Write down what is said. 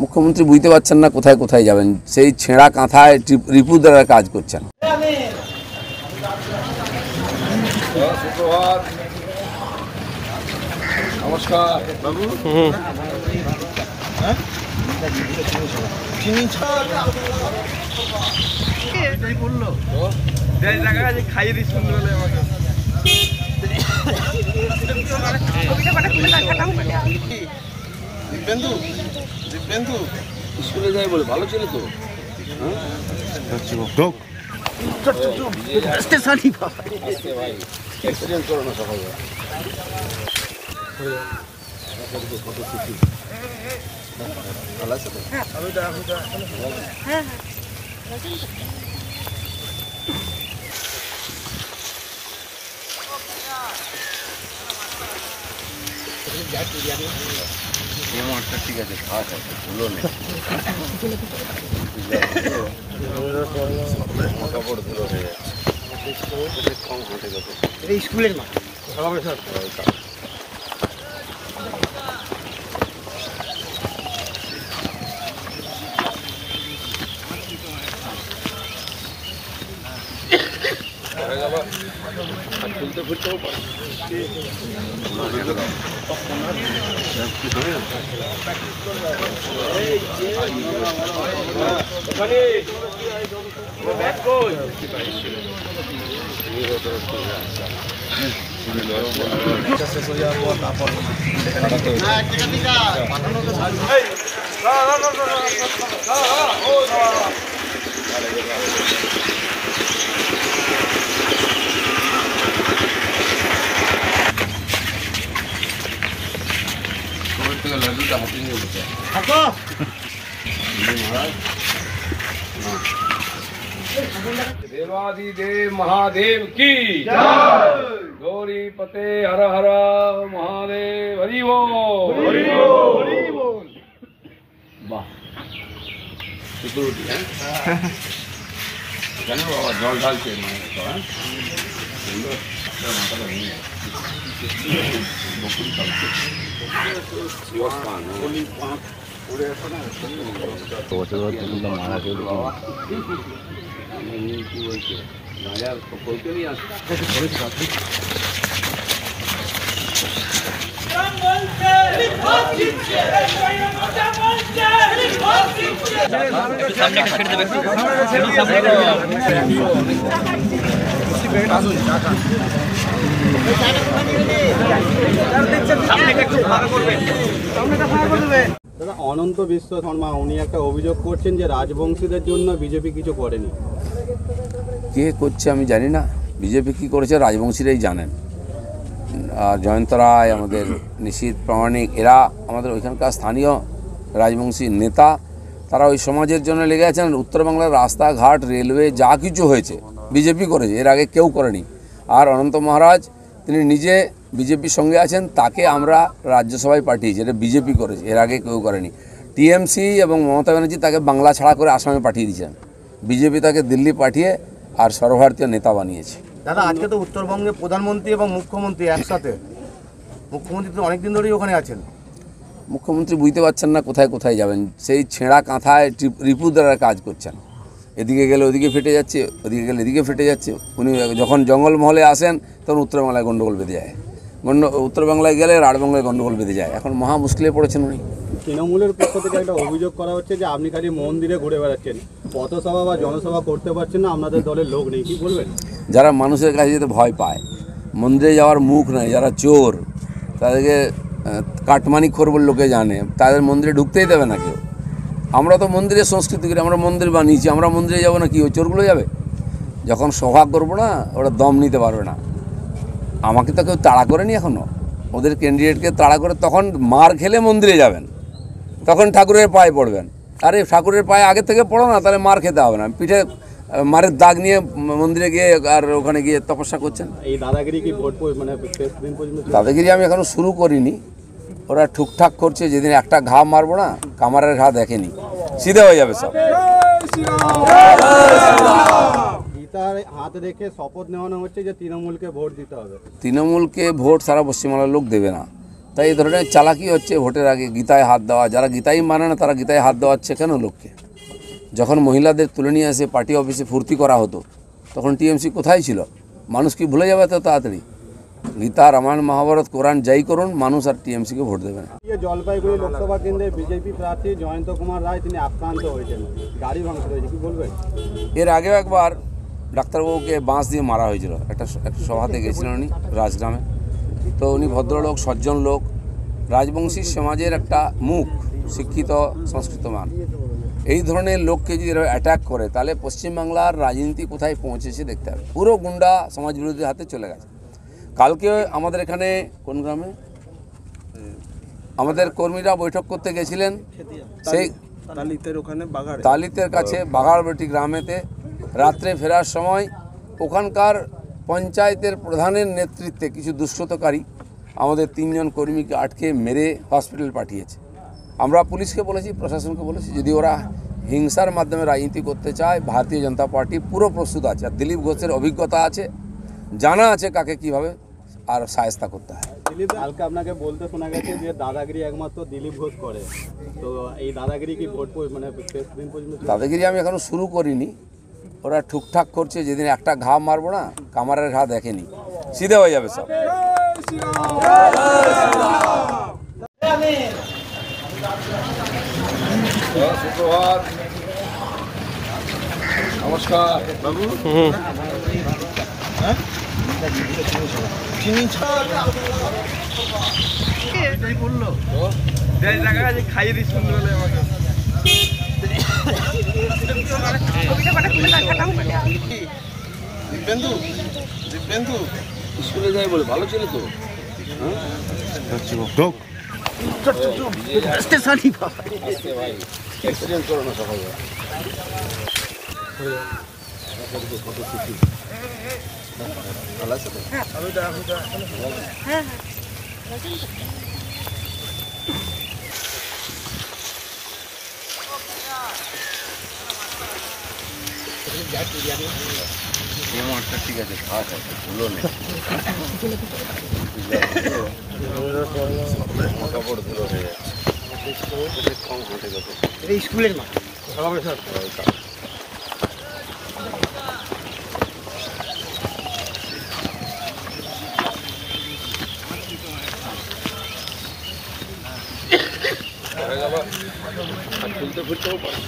মুখ্যমন্ত্রী বুঝতে পারছেন না কোথায় কোথায় যাবেন, সেই ছেঁড়া কাঁথায় রিপু দ্বারা কাজ করছেন। নমস্কার বাবু। খাইয়ে দিস দিব্যেন্দু স্কুলে যাই বলে ভালো ছিল তো। অ্যাক্সিডেন্ট করো না সকালবেলা। ভালো আছে তো? হ্যাঁ ঠিক আছে, খাওয়া ভুলো নেই। কাপড় ধুলো হয়ে যাচ্ছে, কম হাঁটে গেছে। স্কুলের মা খুলতে খুলতেও পারে। लड्डूটা হাতে নিয়ে বসে देवादिदेव महादेव की जय। गौरी पते हर हर महादेव हरि बोल हरि बोल हरि बोल। वाह सिक्योरिटी है জানো বাবা, জল ঢালছে মায়ের তো। হ্যাঁ সুন্দর মাথাটা ভেঙে বকুল খাচ্ছে উড়ে আসে না। মারা গেল কি বলছে রাজার বলতে নিয়ে আসছে। অনন্ত বিশ্ব শর্মা উনি একটা অভিযোগ করছেন যে রাজবংশীদের জন্য বিজেপি কিছু করেনি। কে করছে আমি জানি না, বিজেপি কী করেছে রাজবংশীরাই জানেন। আর জয়ন্ত রায়, আমাদের নিশীথ প্রামাণিক, এরা আমাদের ওইখানকার স্থানীয় রাজবংশী নেতা, তারা ওই সমাজের জন্য লেগে আছেন। উত্তরবাংলার রাস্তাঘাট, রেলওয়ে যা কিছু হয়েছে বিজেপি করেছে, এর আগে কেউ করেনি। আর অনন্ত মহারাজ তিনি নিজে বিজেপির সঙ্গে আছেন, তাকে আমরা রাজ্যসভায় পাঠিয়েছি, এটা বিজেপি করেছে, এর আগে কেউ করেনি। টিএমসি এবং মমতা ব্যানার্জি তাকে বাংলা ছাড়া করে আসামে পাঠিয়ে দিয়েছেন, বিজেপি তাকে দিল্লি পাঠিয়ে আর সর্বভারতীয় নেতা বানিয়েছে। দাদা আজকে তো উত্তরবঙ্গে প্রধানমন্ত্রী এবং মুখ্যমন্ত্রী একসাথে, মুখ্যমন্ত্রী তো অনেকদিন ধরেই ওখানে আছেন। মুখ্যমন্ত্রী বুঝতে পারছেন না কোথায় কোথায় যাবেন, সেই ছেঁড়া কাঁথায় রিপু দ্বারা কাজ করছেন। এদিকে গেলে ওদিকে ফেটে যাচ্ছে, ওদিকে গেলে এদিকে ফেটে যাচ্ছে। উনি যখন জঙ্গলমহলে আসেন তখন উত্তরবাংলায় গণ্ডগোল বেঁধে যায়, উত্তরবাংলায় গেলে রাঢ়বাংলায় গণ্ডগোল বেঁধে যায়। এখন মহা মুশকিলে পড়েছেন উনি। তৃণমূলের পক্ষ থেকে একটা অভিযোগ করা হচ্ছে যে আপনি খালি মন্দিরে ঘুরে বেড়াচ্ছেন, পথসভা বা জনসভা করতে পারছেন না, আপনাদের দলের লোক নেই, কি বলবেন? যারা মানুষের কাছে যেতে ভয় পায়, মন্দিরে যাওয়ার মুখ নাই, যারা চোর, তাদেরকে কাটমানিখোর বলে লোকে জানে, তাদের মন্দিরে ঢুকতেই দেবে না কেউ। আমরা তো মন্দিরের সংস্কৃতি করি, আমরা মন্দির বানিয়েছি, আমরা মন্দিরে যাবো না, কি ওই চোরগুলো যাবে? যখন সভা করবো না, ওরা দম নিতে পারবে না। আমাকে তো কেউ তাড়া করেনি এখনও, ওদের ক্যান্ডিডেটকে তাড়া করে তখন মার খেলে মন্দিরে যাবেন, তখন ঠাকুরের পায়ে পড়বেন। আরে ঠাকুরের পায়ে আগে থেকে পড়ো না, তাহলে মার খেতে হবে না। পিঠে মারের দাগ নিয়ে মন্দিরে গিয়ে আর ওখানে গিয়ে তপস্যা করছেন। এই দাদাগিরি কি ভোট মানে দিন পর্যন্ত? দাদাগিরি আমি এখনও শুরু করিনি, ওরা ঠুকঠাক করছে। যেদিন একটা ঘা মারবো না, কামারের ঘা দেখেনি, সিধে হয়ে যাবে সব। গীতার হাত রেখে শপথ নেওয়ানো হচ্ছে যে তৃণমূলকে ভোট দিতে হবে। তৃণমূলকে ভোট সারা পশ্চিমবাংলার লোক দেবে না। তাই এই ধরনের চালাকি হচ্ছে ভোটের আগে গীতায় হাত দেওয়া, যারা গীতাই মানে না তারা গীতায় হাত দেওয়াচ্ছে কেন লোককে? যখন মহিলাদের তুলে নিয়ে এসে পার্টি অফিসে ফুর্তি করা হতো তখন টিএমসি কোথায় ছিল? মানুষ কি ভুলে যাবে এত তাড়াতাড়ি? গীতা, রামায়ণ, মহাভারত, কোরআন যাই করুন, মানুষ আর টিএমসিকে ভোট দেবে না। জলপাইগুড়ি লোকসভা কেন্দ্রে বিজেপি প্রার্থী জয়ন্ত কুমার রায় তিনি আক্রান্ত হয়েছেন, গাড়ি ভাঙচুর হয়েছে, কি বলবেন? এর আগেও একবার ডাক্তারবাবুকে বাঁশ দিয়ে মারা হয়েছিল, একটা সভাতে গেছিলেন উনি রাজগ্রামে। তো উনি ভদ্রলোক, সজ্জন লোক, রাজবংশী সমাজের একটা মুখ, শিক্ষিত সংস্কৃতমান। এই ধরনের লোককে যদি অ্যাটাক করে তাহলে পশ্চিমবাংলার রাজনীতি কোথায় পৌঁছেছে দেখতে হবে। পুরো গুন্ডা সমাজ বিরোধীর হাতে চলে গেছে। কালকে আমাদের এখানে কোন গ্রামে আমাদের কর্মীরা বৈঠক করতে গেছিলেন, সেই তালিতের কাছে বাঘারবেটি গ্রামেতে রাত্রে ফেরার সময় ওখানকার পঞ্চায়েতের প্রধানের নেতৃত্বে কিছু দুষ্কৃতকারী আমাদের 3 জন কর্মীকে আটকে মেরে হসপিটাল পাঠিয়েছে। আমরা পুলিশকে বলেছি, প্রশাসনকে বলেছি, যদি ওরা হিংসার মাধ্যমে রাজনীতি করতে চায়, ভারতীয় জনতা পার্টি পুরো প্রস্তুত আছে। আর দিলীপ ঘোষের অভিজ্ঞতা আছে, জানা আছে কাকে কিভাবে আর সায়স্তা করতে হয়। দিলীপ, কালকে আপনাকে বলতে শোনা গেছে যে দাদাগিরি একমাত্র দিলীপ ঘোষ করে, তো এই দাদাগিরি কি ভোট মানে শেষ দিন পর্যন্ত? দাদাগিরি আমি এখনো শুরু করিনি, ওরা ঠুকঠাক করছে। যেদিন একটা ঘা মারবো না, কামারের ঘা দেখেনি, সিধে হয়ে যাবে সব। সুপ্রভাত, নমস্কার বাবু। খাইয়ে দিস সুন্দর হলে আমাকে। দিব্যেন্দু স্কুলে যাই বলে ভালো ছিল তো। অ্যাক্সিডেন্ট করো না সকালে। ভালো আছে তো? ঠিক আছে, খাওয়া ভুলো নেই, কাপড় ধুলো হয়ে যাচ্ছে। কম হাঁটে গেছে এই স্কুলের মা খুলতে খুলতেও পারে।